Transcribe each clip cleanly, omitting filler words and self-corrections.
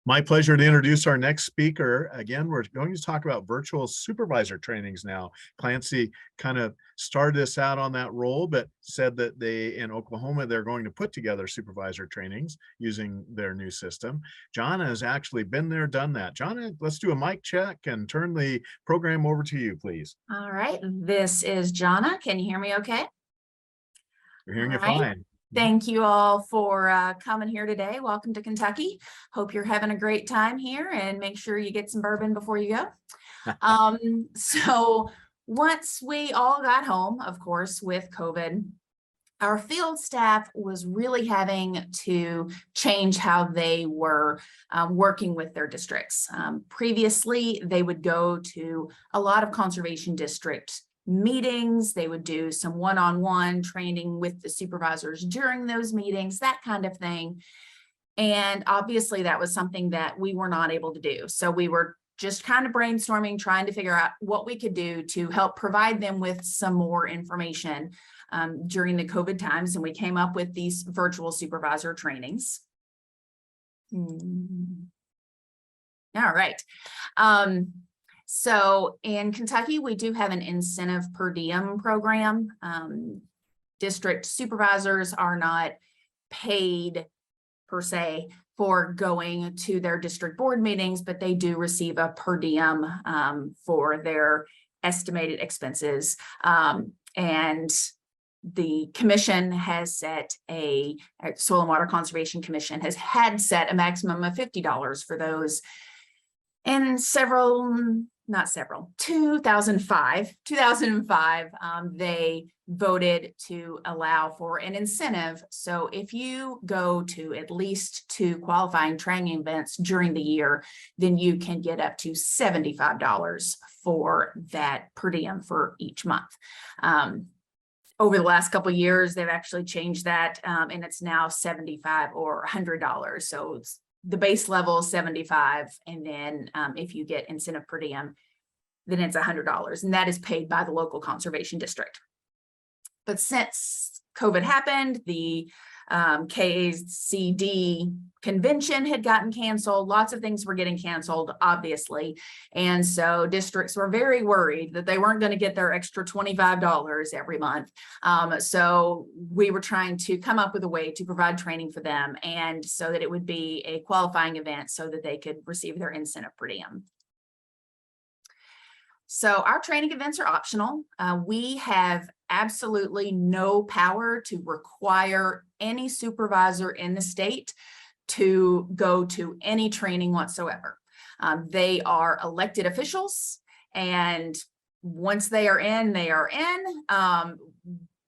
My pleasure to introduce our next speaker. Again, we're going to talk about virtual supervisor trainings now. Clancy kind of started us out on that role, but said that in Oklahoma, they're going to put together supervisor trainings using their new system. Johnna has actually been there, done that. Johnna, let's do a mic check and turn the program over to you, please. All right, this is Johnna. Can you hear me okay? We're hearing you fine. Thank you all for coming here today. Welcome to Kentucky. Hope you're having a great time here, and make sure you get some bourbon before you go. So once we all got home, of course, with COVID, our field staff was really having to change how they were working with their districts. Previously, they would go to a lot of conservation district meetings. They would do some one-on-one training with the supervisors during those meetings, that kind of thing. And obviously that was something that we were not able to do. So we were just kind of brainstorming, trying to figure out what we could do to help provide them with some more information during the COVID times. And we came up with these virtual supervisor trainings. All right. So in Kentucky, we do have an incentive per diem program. District supervisors are not paid per se for going to their district board meetings, but they do receive a per diem for their estimated expenses. And the commission has set Soil and Water Conservation Commission had set a maximum of $50 for those. And 2005, they voted to allow for an incentive. So if you go to at least 2 qualifying training events during the year, then you can get up to $75 for that per diem for each month. Over the last couple of years, they've actually changed that, and it's now $75 or $100. So the base level is $75, and then if you get incentive per diem, then it's $100, and that is paid by the local conservation district. But since COVID happened, the KACD convention had gotten canceled. Lots of things were getting canceled, obviously. And so districts were very worried that they weren't going to get their extra $25 every month. So we were trying to come up with a way to provide training for them, and so that it would be a qualifying event so that they could receive their incentive per diem. So our training events are optional. We have absolutely no power to require any supervisor in the state to go to any training whatsoever. They are elected officials, and once they are in, they are in.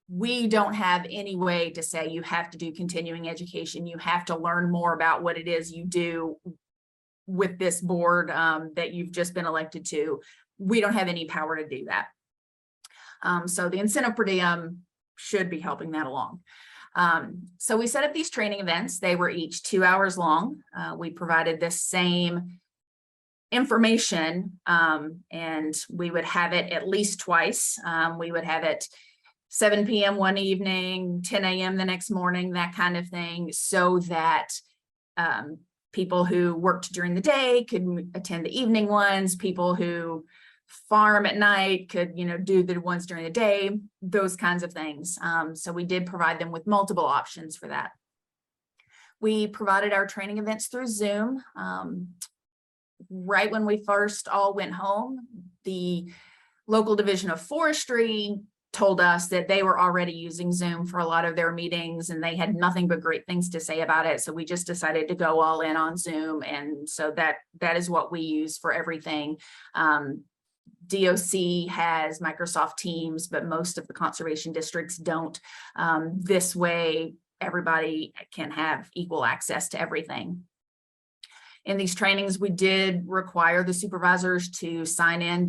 We don't have any way to say you have to do continuing education. You have to learn more about what it is you do with this board that you've just been elected to. We don't have any power to do that. So the incentive per diem should be helping that along. So we set up these training events. They were each 2 hours long. We provided the same information, and we would have it at least twice. We would have it 7 p.m. one evening, 10 a.m. the next morning, that kind of thing, so that people who worked during the day could attend the evening ones. People who farm at night could, do the ones during the day, those kinds of things. So we did provide them with multiple options for that. We provided our training events through Zoom. Right when we first all went home, the local division of forestry told us that they were already using Zoom for a lot of their meetings, and they had nothing but great things to say about it. So we just decided to go all in on Zoom. And so that is what we use for everything. DOC has Microsoft Teams, but most of the conservation districts don't. This way, everybody can have equal access to everything. In these trainings, we did require the supervisors to sign in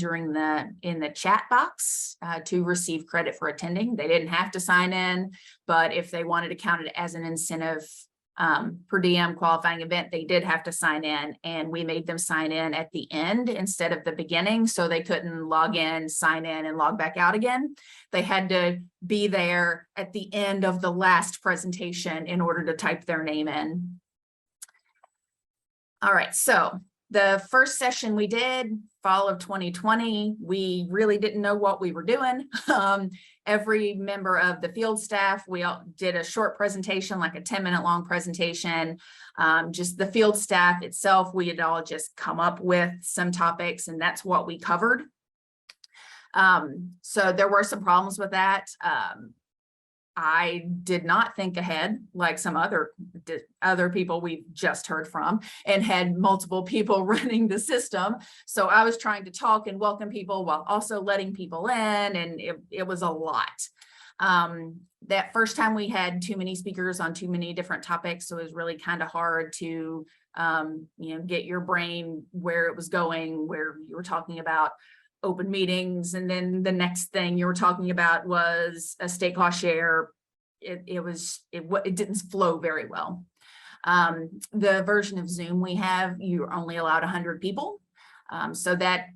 in the chat box to receive credit for attending. They didn't have to sign in, but if they wanted to count it as an incentive per diem qualifying event, they did have to sign in, and we made them sign in at the end instead of the beginning, so they couldn't log in, sign in, and log back out again. They had to be there at the end of the last presentation in order to type their name in. All right, so the first session we did, fall of 2020, we really didn't know what we were doing. Every member of the field staff, we all did a short presentation, like a 10-minute long presentation. Just the field staff itself, we had all just come up with some topics, and that's what we covered. So there were some problems with that. I did not think ahead like some other people we've just heard from, and had multiple people running the system. So I was trying to talk and welcome people while also letting people in, and it was a lot. That first time we had too many speakers on too many different topics, so it was really kind of hard to get your brain where it was going, where you were talking about open meetings, and then the next thing you were talking about was a state cost share. It didn't flow very well. The version of Zoom we have, you're only allowed 100 people. So that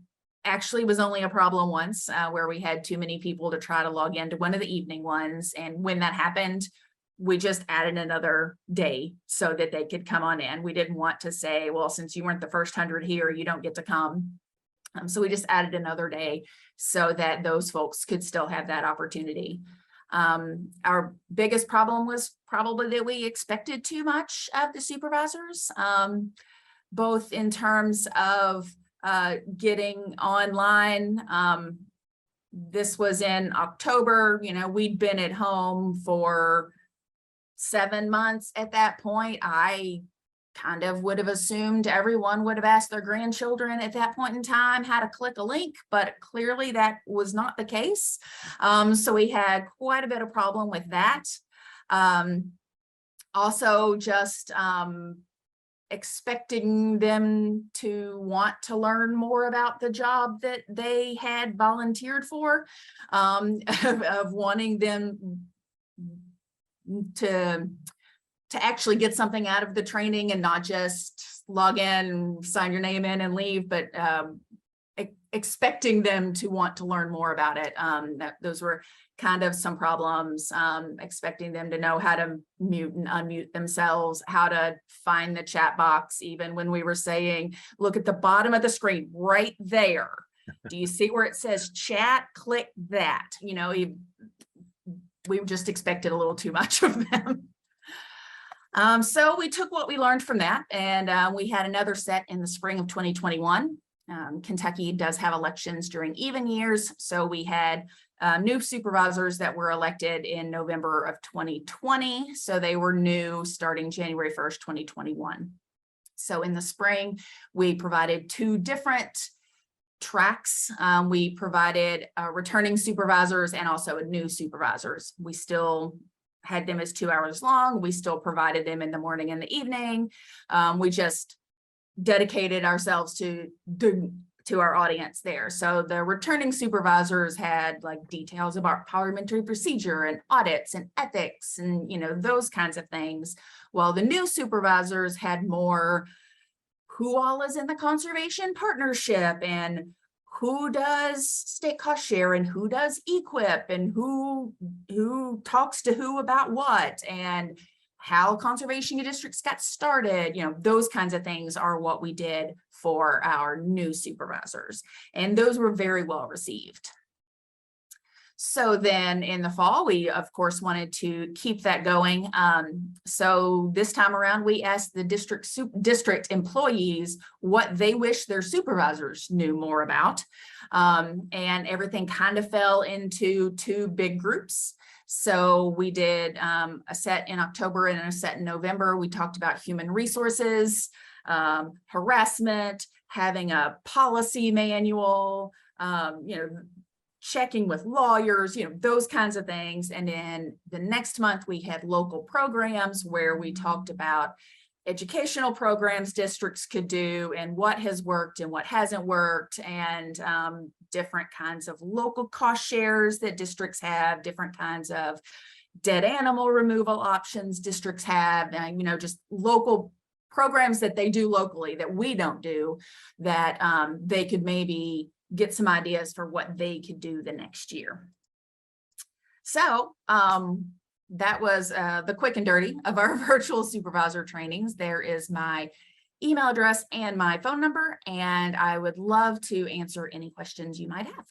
actually was only a problem once, where we had too many people to try to log into one of the evening ones. And when that happened, we just added another day so that they could come on in. We didn't want to say, well, since you weren't the first 100 here, you don't get to come. So we just added another day so that those folks could still have that opportunity. Our biggest problem was probably that we expected too much of the supervisors, both in terms of getting online. This was in October. We'd been at home for 7 months at that point. I kind of would have assumed everyone would have asked their grandchildren at that point in time how to click a link, but clearly that was not the case. So we had quite a bit of problem with that. Also just expecting them to want to learn more about the job that they had volunteered for, of wanting them to actually get something out of the training and not just log in, sign your name in and leave, but expecting them to want to learn more about it. Those were kind of some problems, expecting them to know how to mute and unmute themselves, how to find the chat box, even when we were saying, look at the bottom of the screen right there. Do you see where it says chat? Click that. We just expected a little too much of them. So we took what we learned from that, and we had another set in the spring of 2021. Kentucky does have elections during even years, so we had new supervisors that were elected in November of 2020. So they were new starting January 1st, 2021. So in the spring, we provided 2 different tracks. We provided returning supervisors and also new supervisors. We still had them as 2 hours long. We still provided them in the morning and the evening. We just dedicated ourselves to our audience there. So the returning supervisors had like details about parliamentary procedure and audits and ethics and those kinds of things. While the new supervisors had more who all is in the conservation partnership, and who does state cost share, and who does equip, and who talks to who about what, and how conservation districts got started. Those kinds of things are what we did for our new supervisors, and those were very well received. So then in the fall, we of course wanted to keep that going. So this time around, we asked the district employees what they wish their supervisors knew more about. And everything kind of fell into 2 big groups. So we did a set in October and a set in November. We talked about human resources, harassment, having a policy manual, checking with lawyers, those kinds of things. And then the next month we had local programs where we talked about educational programs districts could do and what has worked and what hasn't worked, and different kinds of local cost shares that districts have, different kinds of dead animal removal options districts have, and just local programs that they do locally that we don't do, that they could maybe get some ideas for what they could do the next year. So that was the quick and dirty of our virtual supervisor trainings. There is my email address and my phone number, and I would love to answer any questions you might have.